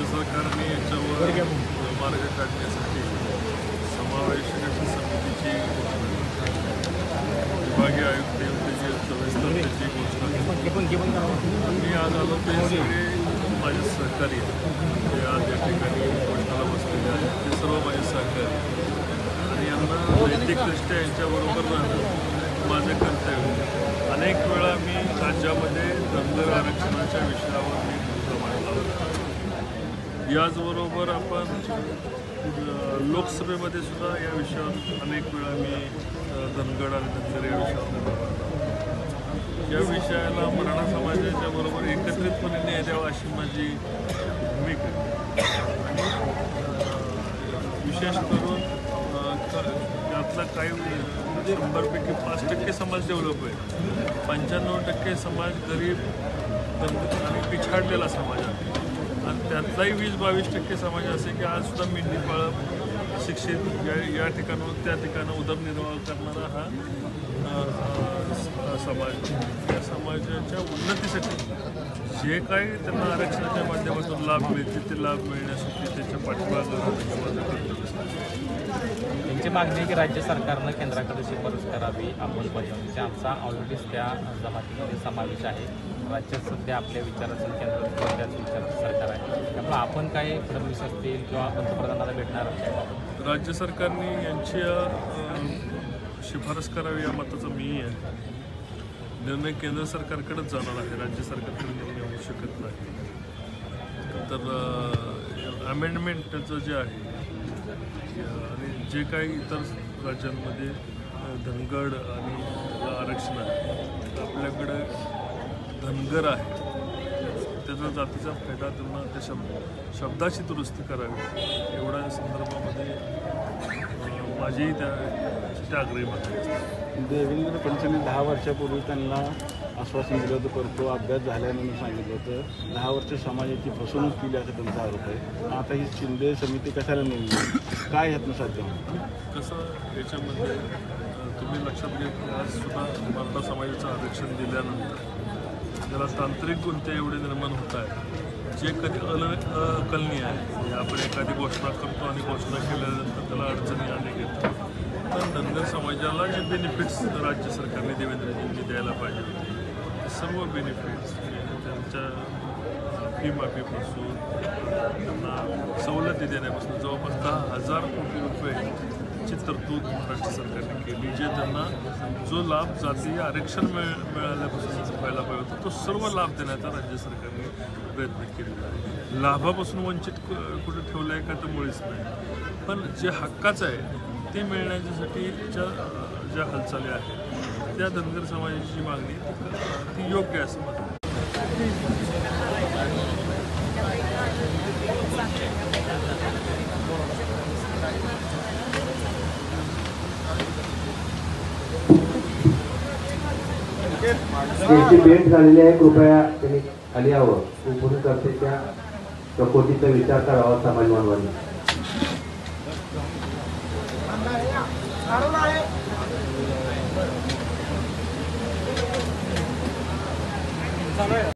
राज्य सरकारने याच्यावर मार्ग काढण्यासाठी समावेशक अशी समितीची विभागीय आयुक्त योजनेची सविस्तर त्याची घोषणा मी आज आलो ते सगळे माझे सहकारी जे आज या ठिकाणी घोषणाला बसलेले आहेत ते सर्व माझे सहकारी आणि यांना नैतिकदृष्ट्या यांच्याबरोबर राहणं माझे कर्तव्य. अनेक वेळा मी राज्यामध्ये धनगर आरक्षणाच्या विषयावर मी भूमिका मांडला होता. याचबरोबर आपण लोकसभेमध्ये सुद्धा या विषयावर अनेक वेळा मी धनगर आणि धनगर या विषयावर या विषयाला मराठा समाजाच्या बरोबर एकत्रितपणे न्याय द्यावा अशी माझी भूमिका आणि विशेष करून त्यातला काही 100पैकी 5% समाज डेव्हलप आहे. 95% समाज गरीब आणि पिछाडलेला समाज आहे आणि त्यातलाही 20-22% समाज असे की आज सुद्धा मेंढीपाळप शिक्षित या ठिकाणाहून त्या ठिकाणं उदरनिर्वाह करणारा हा समाज. या समाजाच्या उन्नतीसाठी जे काही त्यांना आरक्षणाच्या माध्यमातून लाभ मिळते ते लाभ मिळण्यासाठी त्याच्या पाठिंबा त्यांची मागणी आहे की राज्य सरकारनं केंद्राकडे शिफारस करावी अंमलबजावणीची. आमचा ऑलरेडीच त्या जमातीमध्ये समावेश आहे. राज्यात सध्या आपल्या विचाराचं केंद्र त्याच विचाराचं सरकार आहे, त्यामुळे आपण काय फडणवीस असतील किंवा पंतप्रधानाला भेटणार आहोत. राज्य सरकारने यांची शिफारस करावी या मताचा मीही आहे. निर्णय केंद्र सरकारकडेच जाणार आहे, राज्य सरकारकडे निर्णय होऊ शकत नाही. तर अमेंडमेंटचं जे आहे आणि जे काही इतर राज्यांमध्ये धनगर आणि आरक्षण आहे आपल्याकडे धनगर आहे त्याचा जातीचा फायदा त्यांना त्या शब्दाची दुरुस्ती करावी एवढ्या संदर्भामध्ये माझी त्या आग्रही मागणी असते. देवेंद्र फडणवीसांनी 10 वर्षापूर्वी त्यांना आश्वासन दिलं होतं, परंतु अपघात झाल्यानंतर सांगितलं होतं 10 वर्ष समाजाची फसवणूक केली असं त्यांचा आरोप आहे. आता ही शिंदे समिती कशाला नेमली, काय ह्यातनं साध्य होतं? कसं याच्यामध्ये तुम्ही लक्षात घेतलं आज सुद्धा मराठा समाजाचं आरक्षण दिल्यानंतर त्याला तांत्रिक गुंते एवढे निर्माण होत आहेत जे कधी अकलनीय आहे. आपण एखादी घोषणा करतो आणि घोषणा केल्यानंतर त्याला अडचणी अनेक येतात. पण धनगर समाजाला जे बेनिफिट्स राज्य सरकारने देवेंद्रजींनी द्यायला पाहिजे होते सर्व बेनिफिट्स त्यांच्या फी माफीपासून त्यांना सवलती देण्यापासून जवळपास 10,000 कोटी रुपयेची तरतूद महाराष्ट्र सरकारने केली. जे त्यांना जो लाभ जातीय आरक्षण मिळाल्यापासून व्हायला पाहिजे होता तो सर्व लाभ देण्याचा राज्य सरकारने प्रयत्न केलेला आहे. लाभापासून वंचित कुठे ठेवलं आहे का तर मुळीच नाही. पण जे हक्काचं आहे ते मिळण्याच्यासाठी ज्या हालचाली आहेत त्या धनगर समाजाची मागणी ती योग्य आहे असं म्हणतात. त्यांची भेट झालेली आहे, कृपया त्यांनी खाली यावं. उपमुख्यमंत्र्यांच्या प्रकृतीचा विचार करावा समाज मानवाने.